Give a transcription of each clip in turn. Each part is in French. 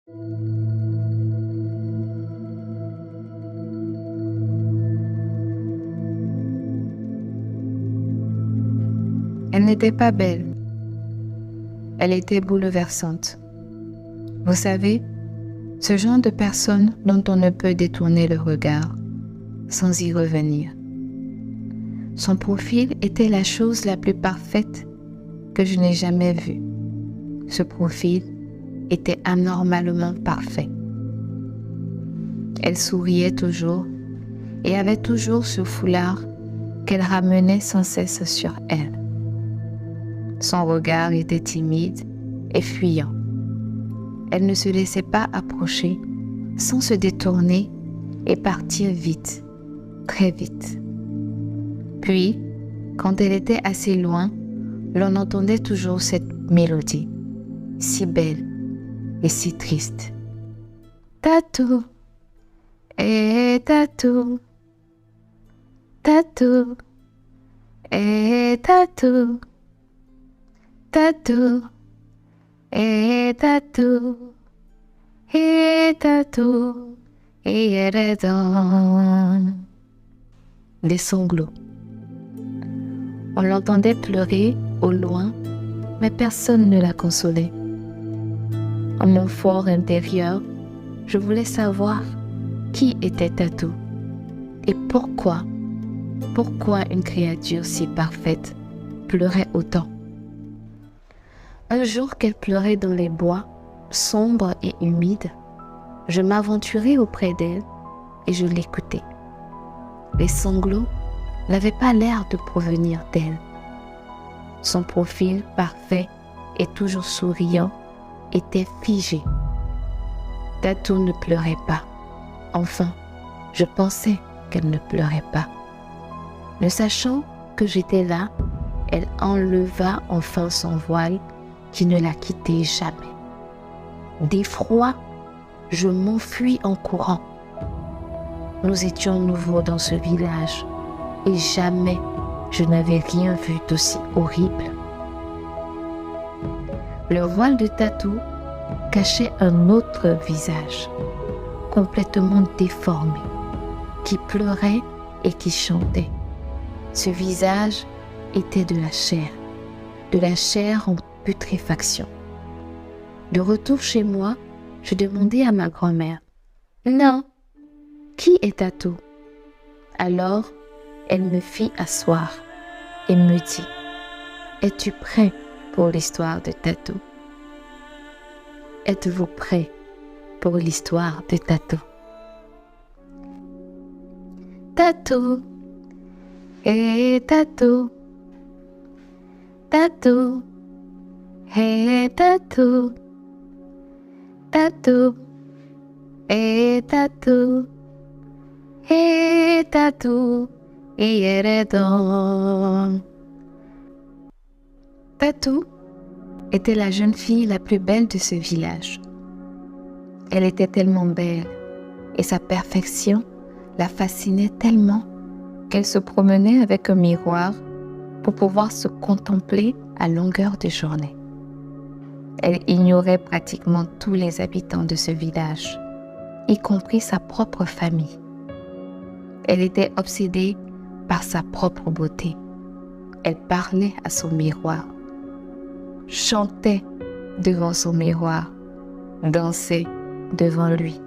Elle n'était pas belle, elle était bouleversante. Vous savez, ce genre de personne dont on ne peut détourner le regard sans y revenir. Son profil était la chose la plus parfaite que je n'ai jamais vue. Ce profil était anormalement parfait. Elle souriait toujours et avait toujours ce foulard qu'elle ramenait sans cesse sur elle. Son regard était timide et fuyant. Elle ne se laissait pas approcher sans se détourner et partir vite, très vite. Puis, quand elle était assez loin, l'on entendait toujours cette mélodie, si belle et si triste. Tatou, eh tatou, tatou, eh tatou, tatou, eh tatou, eh tatou, et des sanglots. On l'entendait pleurer au loin, mais personne ne la consolait. En mon fort intérieur, je voulais savoir qui était Tatou et pourquoi une créature si parfaite pleurait autant. Un jour qu'elle pleurait dans les bois, sombres et humides, je m'aventurai auprès d'elle et je l'écoutais. Les sanglots n'avaient pas l'air de provenir d'elle. Son profil parfait et toujours souriant était figé. Tatou ne pleurait pas. Enfin, je pensais qu'elle ne pleurait pas. Ne sachant que j'étais là, elle enleva enfin son voile qui ne la quittait jamais. D'effroi, je m'enfuis en courant. Nous étions nouveaux dans ce village et jamais je n'avais rien vu d'aussi horrible. Le voile de Tatou cachait un autre visage, complètement déformé, qui pleurait et qui chantait. Ce visage était de la chair en putréfaction. De retour chez moi, je demandai à ma grand-mère, « Non, qui est Tatou ?» Alors, elle me fit asseoir et me dit, « Es-tu prêt pour l'histoire de Tatou ? Êtes-vous prêt pour l'histoire de Tatou ? Tatou, eh Tatou, Tatou, eh Tatou, Tatou, eh Tatou, eh Tatou, et Yeredon. » Tatou était la jeune fille la plus belle de ce village. Elle était tellement belle et sa perfection la fascinait tellement qu'elle se promenait avec un miroir pour pouvoir se contempler à longueur de journée. Elle ignorait pratiquement tous les habitants de ce village, y compris sa propre famille. Elle était obsédée par sa propre beauté. Elle parlait à son miroir, chantait devant son miroir, dansait devant lui.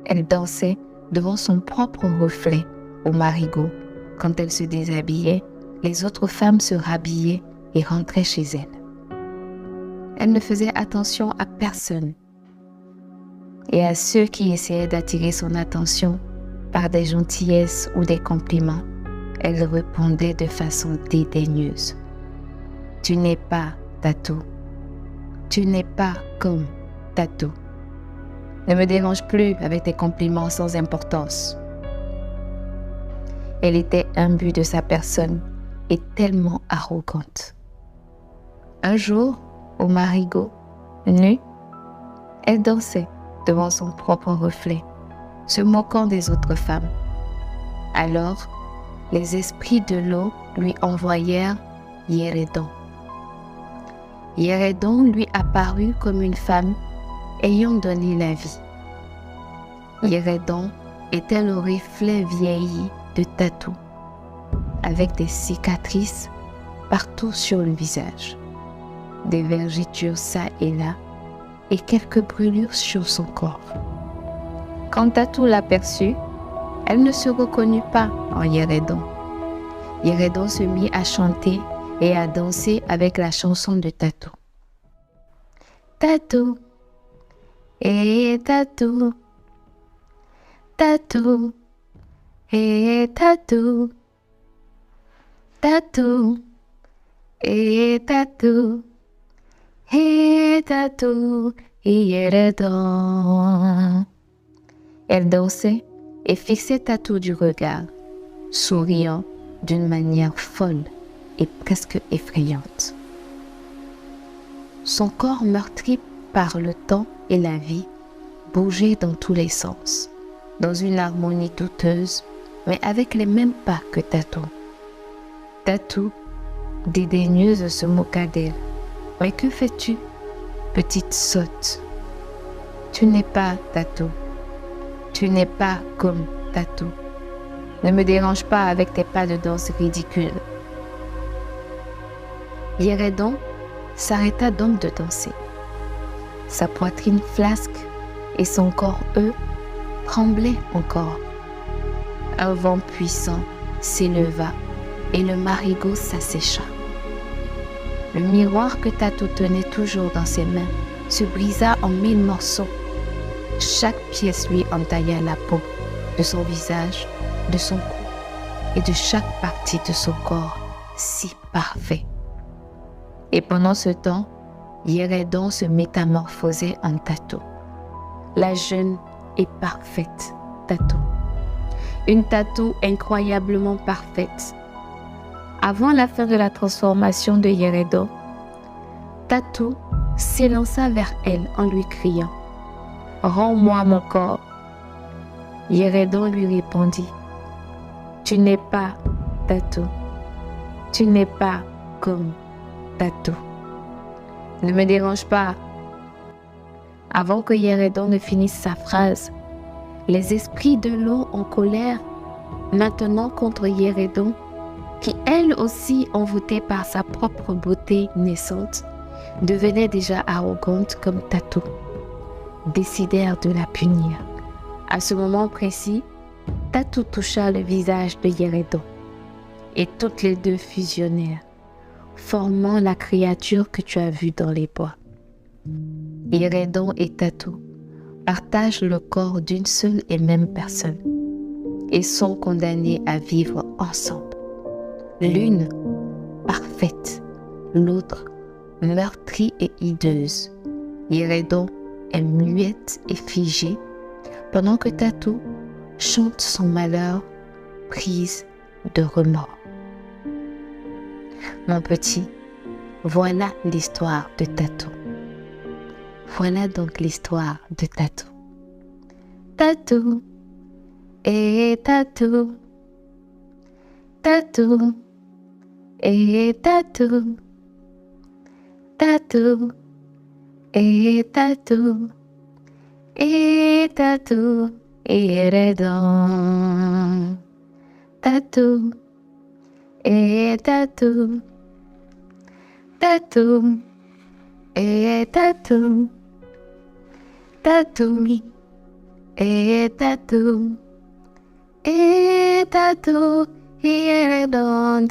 Elle dansait devant son propre reflet au marigot. Quand elle se déshabillait, les autres femmes se rhabillaient et rentraient chez elle. Elle ne faisait attention à personne. Et à ceux qui essayaient d'attirer son attention par des gentillesses ou des compliments, elle répondait de façon dédaigneuse. « Tu n'es pas Tatou. Tu n'es pas comme Tatou. Ne me dérange plus avec tes compliments sans importance. » Elle était imbue de sa personne et tellement arrogante. Un jour, au marigot, nue, elle dansait devant son propre reflet, se moquant des autres femmes. Alors, les esprits de l'eau lui envoyèrent Yeredon. Yeredon lui apparut comme une femme ayant donné la vie. Yéredon était le reflet vieilli de Tatou, avec des cicatrices partout sur le visage, des vergetures çà et là, et quelques brûlures sur son corps. Quand Tatou l'aperçut, elle ne se reconnut pas en Yéredon. Yéredon se mit à chanter et à danser avec la chanson de Tatou. Tatou, et Tatou, Tatou, et Tatou, Tatou, et Tatou, et Tatou, et Yéredon. Elle dansait et fixait Tatou du regard, souriant d'une manière folle et presque effrayante. Son corps meurtri par le temps et la vie bougeait dans tous les sens, dans une harmonie douteuse, mais avec les mêmes pas que Tatou. Tatou, dédaigneuse, se moqua d'elle. « Mais que fais-tu, petite sotte? Tu n'es pas Tatou. Tu n'es pas comme Tatou. Ne me dérange pas avec tes pas de danse ridicules. » Yéredon s'arrêta donc de danser. Sa poitrine flasque et son corps, tremblaient encore. Un vent puissant s'éleva et le marigot s'assécha. Le miroir que Tatou tenait toujours dans ses mains se brisa en 1000 morceaux. Chaque pièce lui entailla la peau de son visage, de son cou et de chaque partie de son corps si parfait. Et pendant ce temps, Yéredon se métamorphosait en Tatou, la jeune et parfaite Tatou. Une Tatou incroyablement parfaite. Avant la fin de la transformation de Yéredon, Tatou s'élança vers elle en lui criant « Rends-moi mon corps !» Yéredon lui répondit « Tu n'es pas Tatou. Tu n'es pas comme Tatou. Ne me dérange pas. » Avant que Yéredon ne finisse sa phrase, les esprits de l'eau en colère, maintenant contre Yéredon, qui elle aussi, envoûtée par sa propre beauté naissante, devenait déjà arrogante comme Tatou, décidèrent de la punir. À ce moment précis, Tatou toucha le visage de Yéredon, et toutes les deux fusionnèrent, formant la créature que tu as vue dans les bois. Yéredon et Tatou partagent le corps d'une seule et même personne et sont condamnés à vivre ensemble. L'une parfaite, l'autre meurtrie et hideuse. Yéredon est muette et figée, pendant que Tatou chante son malheur, prise de remords. Mon petit, voilà l'histoire de Tatou. Voilà donc l'histoire de Tatou. Tatou, et Tatou, Tatou, et Tatou, Tatou, et Tatou, et Tatou, et Yéredon. Tatou, et Tatou, Tatou, et Tatou, Tatou, et Tatou, et Tatou, et Yéredon.